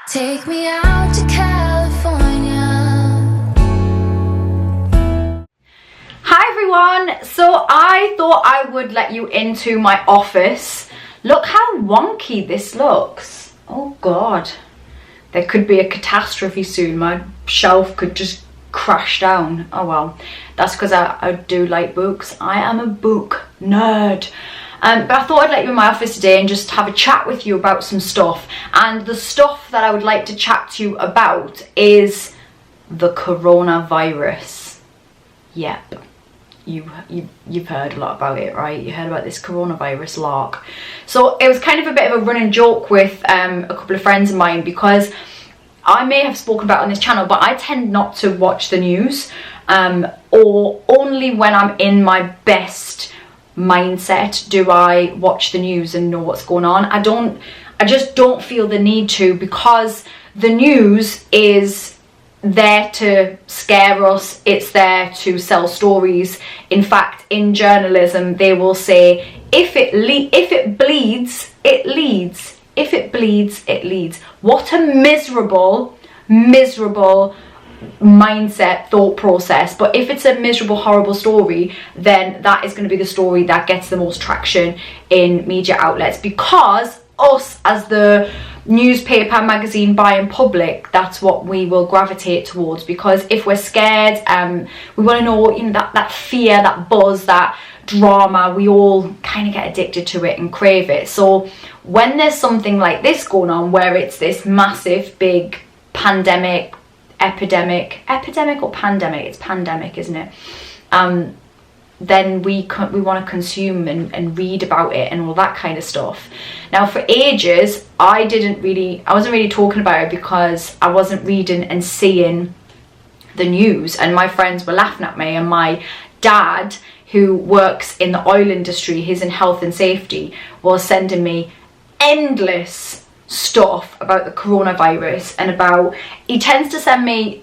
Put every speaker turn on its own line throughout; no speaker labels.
Take me out to California.
Hi everyone, so I thought I would let you into my office. Look how wonky this looks. Oh god, there could be a catastrophe soon. My shelf could just crash down. Oh well, that's because I do like books. I am a book nerd. But I thought I'd let you in my office today and just have a chat with you about some stuff. And the stuff that I would like to chat to you about is the coronavirus. Yep, you've heard a lot about it, right? You heard about this coronavirus lark. So it was kind of a bit of a running joke with a couple of friends of mine, because I may have spoken about it on this channel, but I tend not to watch the news, or only when I'm in my best mindset do I watch the news and know what's going on. I just don't feel the need to, because the news is there to scare us, it's there to sell stories. In fact, in journalism they will say, if it bleeds, it leads. If it bleeds, it leads. What a miserable mindset, thought process. But if it's a miserable, horrible story, then that is going to be the story that gets the most traction in media outlets, because us as the newspaper, magazine buying public, that's what we will gravitate towards. Because if we're scared, we want to know, that fear, that buzz, that drama, we all kind of get addicted to it and crave it. So when there's something like this going on, where it's this massive big epidemic or pandemic, it's pandemic, isn't it? Then we want to consume and read about it and all that kind of stuff. Now for ages I wasn't really talking about it, because I wasn't reading and seeing the news, and my friends were laughing at me. And my dad, who works in the oil industry, he's in health and safety, was sending me endless stuff about the coronavirus, and he tends to send me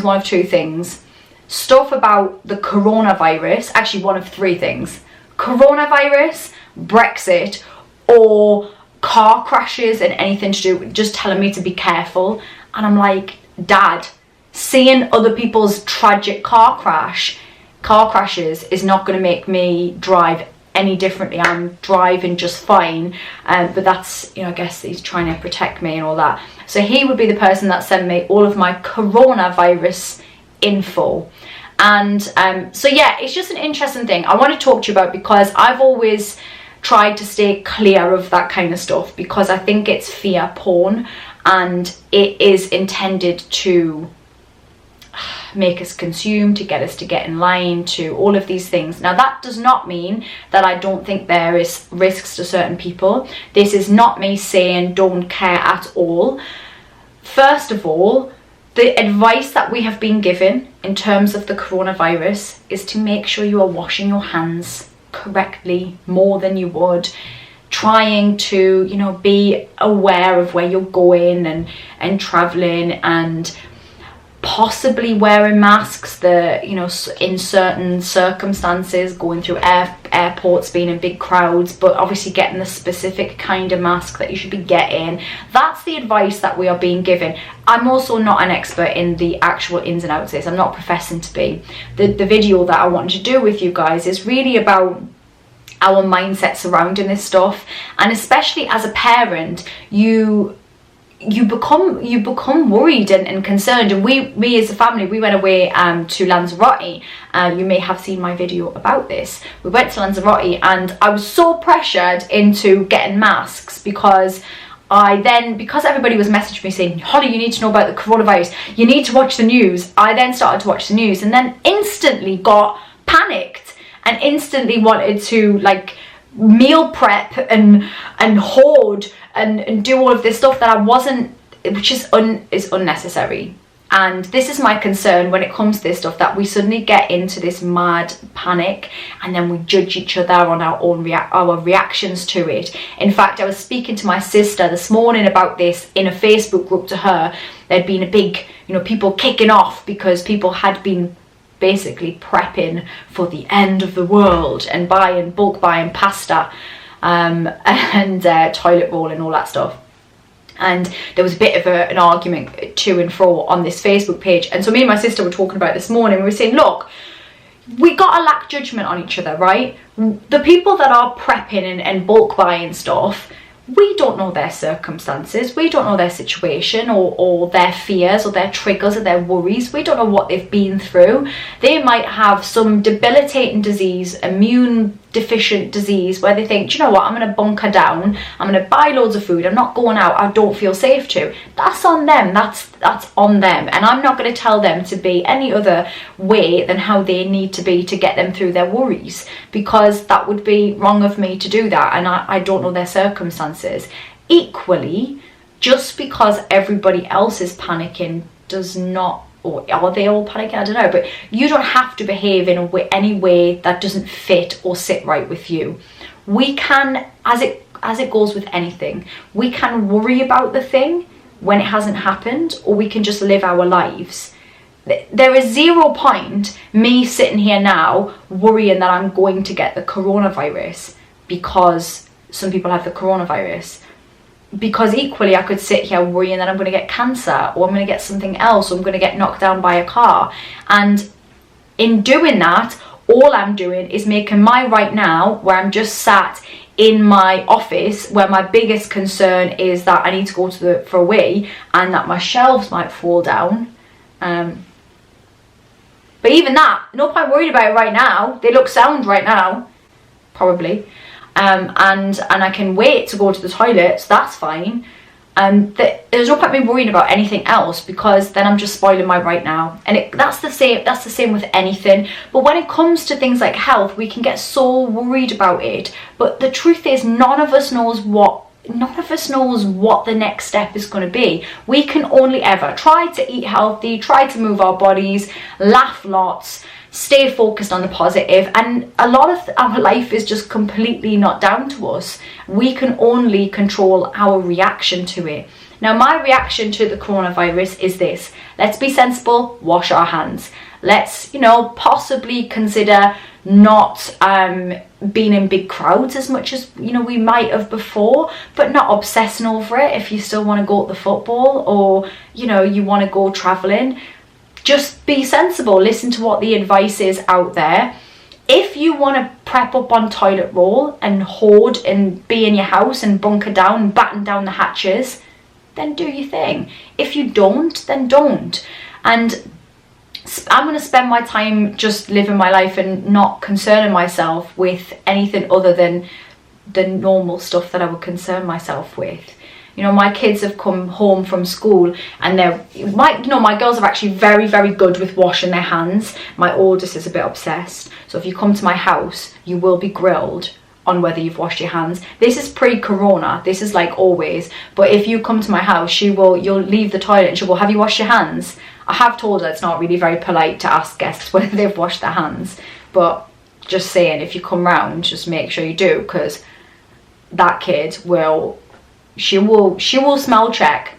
one of two things: stuff about the coronavirus, actually one of three things: coronavirus, Brexit, or car crashes and anything to do with just telling me to be careful. And I'm like, Dad, seeing other people's tragic car crashes is not going to make me drive any differently. I'm driving just fine, but that's, I guess he's trying to protect me and all that. So he would be the person that sent me all of my coronavirus info. And so yeah, it's just an interesting thing I want to talk to you about, because I've always tried to stay clear of that kind of stuff, because I think it's fear porn, and it is intended to make us consume, to get us to get in line, to all of these things. Now that does not mean that I don't think there is risks to certain people. This is not me saying don't care at all. First of all, the advice that we have been given in terms of the coronavirus is to make sure you are washing your hands correctly, more than you would, trying to be aware of where you're going and traveling, and possibly wearing masks in certain circumstances, going through airports, being in big crowds, but obviously getting the specific kind of mask that you should be getting. That's the advice that we are being given. I'm also not an expert in the actual ins and outs of this. I'm not professing to be. The video that I wanted to do with you guys is really about our mindset surrounding this stuff, and especially as a parent, you become worried and concerned. And we as a family, we went away to Lanzarote. You may have seen my video about this. We went to Lanzarote, and I was so pressured into getting masks, because everybody was messaging me saying, Holly, you need to know about the coronavirus, you need to watch the news. I then started to watch the news, and then instantly got panicked and instantly wanted to meal prep and hoard and do all of this stuff that I wasn't, which is unnecessary. And this is my concern when it comes to this stuff, that we suddenly get into this mad panic, and then we judge each other on our reactions to it. In fact, I was speaking to my sister this morning about this in a Facebook group to her. There'd been a big, people kicking off because people had been basically prepping for the end of the world and bulk buying pasta and toilet roll and all that stuff. And there was a bit of an argument to and fro on this Facebook page. And so me and my sister were talking about it this morning. We were saying, look, we gotta lack judgment on each other, right? The people that are prepping and bulk buying stuff, we don't know their circumstances, we don't know their situation or their fears or their triggers or their worries. We don't know what they've been through. They might have some debilitating disease, immune deficient disease, where they think, do you know what, I'm going to bunker down, I'm going to buy loads of food, I'm not going out, I don't feel safe to. That's on them, that's on them, and I'm not going to tell them to be any other way than how they need to be to get them through their worries, because that would be wrong of me to do that, and I don't know their circumstances. Equally, just because everybody else is panicking does not, or are they all panicking? I don't know, but you don't have to behave in any way that doesn't fit or sit right with you. We can, as it goes with anything, we can worry about the thing when it hasn't happened, or we can just live our lives. There is 0 point me sitting here now worrying that I'm going to get the coronavirus because some people have the coronavirus. Because equally I could sit here worrying that I'm going to get cancer, or I'm going to get something else, or I'm going to get knocked down by a car. And in doing that, all I'm doing is making my right now, where I'm just sat in my office, where my biggest concern is that I need to go for a wee and that my shelves might fall down. But even that, no point worried about it right now. They look sound right now, probably. And I can wait to go to the toilet, so that's fine. There's no point me worrying about anything else, because then I'm just spoiling my right now. And that's the same with anything. But when it comes to things like health, we can get so worried about it. But the truth is, none of us knows what the next step is going to be. We can only ever try to eat healthy, try to move our bodies, laugh lots, stay focused on the positive, and a lot of our life is just completely not down to us. We can only control our reaction to it. Now, my reaction to the coronavirus is this: let's be sensible, wash our hands. Let's, possibly consider not being in big crowds as much as we might have before, but not obsessing over it. If you still want to go to the football, or you want to go traveling, just be sensible, listen to what the advice is out there. If you want to prep up on toilet roll and hoard and be in your house and bunker down and batten down the hatches, then do your thing. If you don't, then don't. And I'm going to spend my time just living my life and not concerning myself with anything other than the normal stuff that I would concern myself with. My kids have come home from school, and my girls are actually very, very good with washing their hands. My oldest is a bit obsessed. So if you come to my house, you will be grilled on whether you've washed your hands. This is pre-corona. This is like always. But if you come to my house, you'll leave the toilet and she'll go, have you washed your hands? I have told her it's not really very polite to ask guests whether they've washed their hands. But just saying, if you come round, just make sure you do, because that kid will... She will smell check.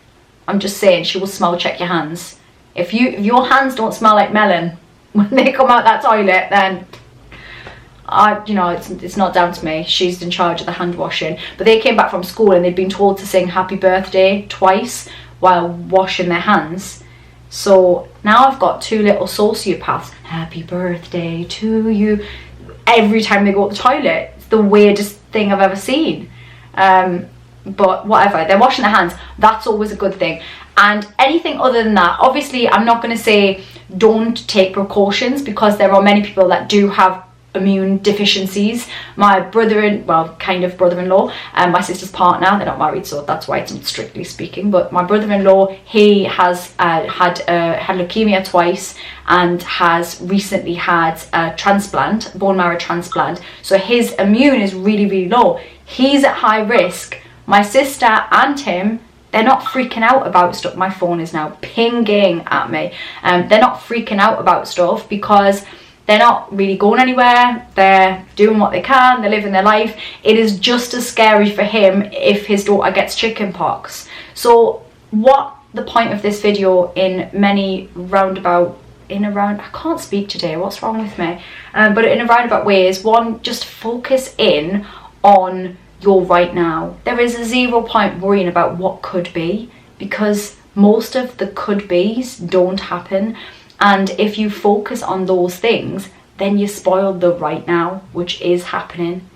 I'm just saying, she will smell check your hands. If your hands don't smell like melon when they come out that toilet, then it's not down to me. She's in charge of the hand washing. But they came back from school and they'd been told to sing happy birthday twice while washing their hands. So now I've got 2 little sociopaths. Happy birthday to you. Every time they go to the toilet. It's the weirdest thing I've ever seen. But whatever, they're washing their hands. That's always a good thing. And anything other than that, obviously I'm not going to say don't take precautions, because there are many people that do have immune deficiencies. My brother-in-law, and my sister's partner, they're not married, so that's why it's not strictly speaking, but my brother-in-law, he has had leukemia twice and has recently had a transplant, bone marrow transplant. So his immune is really, really low. He's at high risk. My sister and him, they're not freaking out about stuff. My phone is now pinging at me. They're not freaking out about stuff because they're not really going anywhere. They're doing what they can. They're living their life. It is just as scary for him if his daughter gets chicken pox. So what the point of this video I can't speak today. What's wrong with me? But in a roundabout way is, one, just focus in on your right now. There is a 0 point worrying about what could be, because most of the could be's don't happen. And if you focus on those things, then you spoil the right now, which is happening.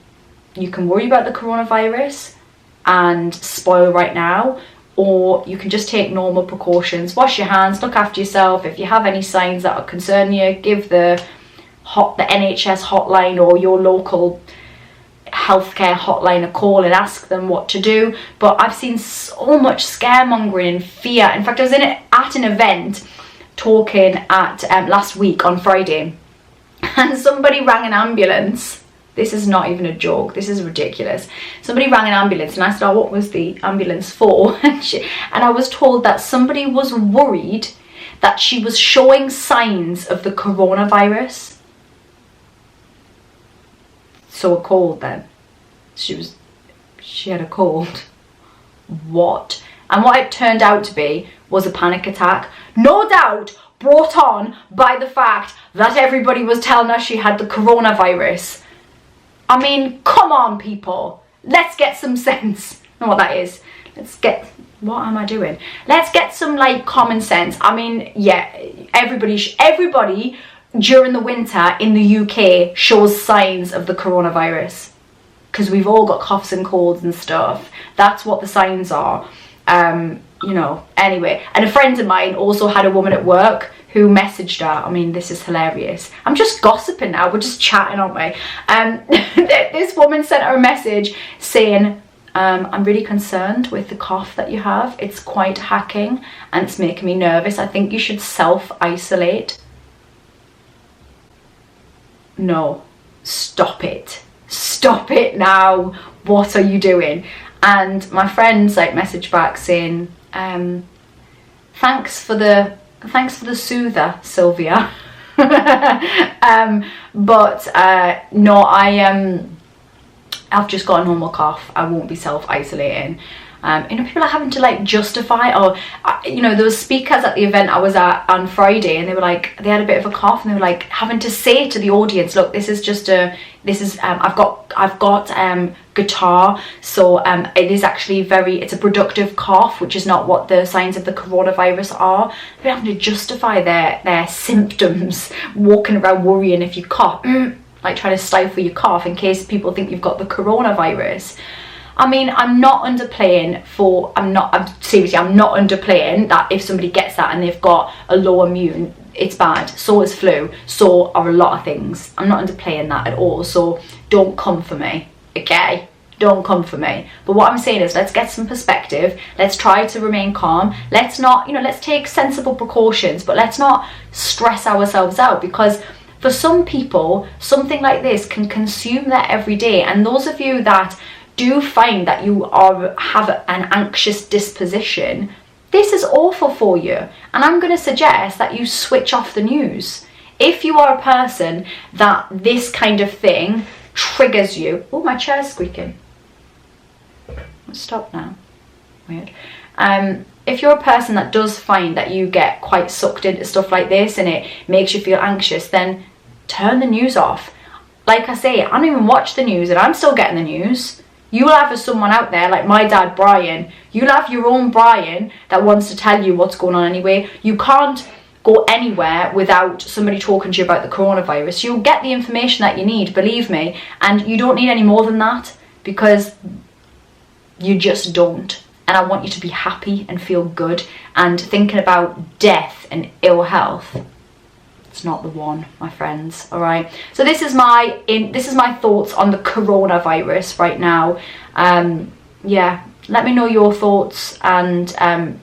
You can worry about the coronavirus and spoil right now, or you can just take normal precautions, wash your hands, look after yourself. If you have any signs that are concerning you, give the NHS hotline or your local healthcare hotline a call and ask them what to do. But I've seen so much scaremongering and fear. In fact, I was at an event talking at last week on Friday, and somebody rang an ambulance. This is not even a joke, this is ridiculous. Somebody rang an ambulance, and I said, oh, what was the ambulance for? And I was told that somebody was worried that she was showing signs of the coronavirus. So a cold then. She had a cold. What? And what it turned out to be was a panic attack. No doubt brought on by the fact that everybody was telling her she had the coronavirus. I mean, come on, people. Let's get some sense. I don't know what that is. What am I doing? Let's get some, like, common sense. I mean, yeah, everybody during the winter in the UK shows signs of the coronavirus, because we've all got coughs and colds and stuff. That's what the signs are. You know, anyway. And a friend of mine also had a woman at work who messaged her. I mean, this is hilarious. I'm just gossiping now. We're just chatting, aren't we? This woman sent her a message saying, I'm really concerned with the cough that you have. It's quite hacking and it's making me nervous. I think you should self-isolate. No, stop it. Stop it now. What are you doing? And my friends like messaged back saying, thanks for the soother, Sylvia. No, I've just got a normal cough. I won't be self-isolating. You know, people are having to like justify, or you know, there was speakers at the event I was at on Friday, and they were like, they had a bit of a cough, and they were like having to say to the audience, look, I've got guitar, so it is actually it's a productive cough, which is not what the signs of the coronavirus are. They're having to justify their symptoms, walking around worrying if you cough, like trying to stifle your cough in case people think you've got the coronavirus. I mean, I'm not underplaying that if somebody gets that and they've got a low immune, it's bad. So is flu. So are a lot of things. I'm not underplaying that at all. So don't come for me, okay? Don't come for me. But what I'm saying is, let's get some perspective. Let's try to remain calm. Let's not, you know, let's take sensible precautions, but let's not stress ourselves out, because for some people, something like this can consume their everyday. And those of you that do find that you have an anxious disposition, this is awful for you, and I'm going to suggest that you switch off the news. If you are a person that this kind of thing triggers you, oh, my chair's squeaking. Stop now. Weird. If you're a person that does find that you get quite sucked into stuff like this and it makes you feel anxious, then turn the news off. Like I say, I don't even watch the news, and I'm still getting the news. You will have someone out there like my dad Brian. You'll have your own Brian that wants to tell you what's going on anyway. You can't go anywhere without somebody talking to you about the coronavirus. You'll get the information that you need, believe me, and you don't need any more than that, because you just don't. And I want you to be happy and feel good, and thinking about death and ill health, it's not the one, my friends. All right, so this is my thoughts on the coronavirus right now. Yeah, let me know your thoughts, and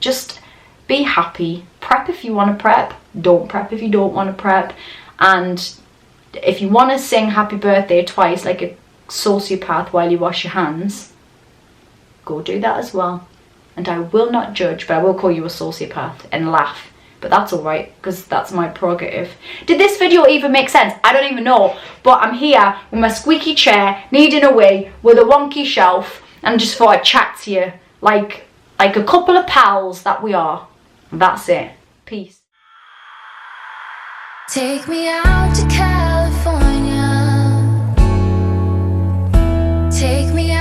just be happy. Prep if you want to prep, don't prep if you don't want to prep. And if you want to sing happy birthday twice like a sociopath while you wash your hands, go do that as well. And I will not judge, but I will call you a sociopath and laugh. But that's alright, because that's my prerogative. Did this video even make sense? I don't even know. But I'm here with my squeaky chair, kneading away with a wonky shelf, and just thought I'd chat to you like a couple of pals that we are. That's it. Peace.
Take me out to California. Take me out.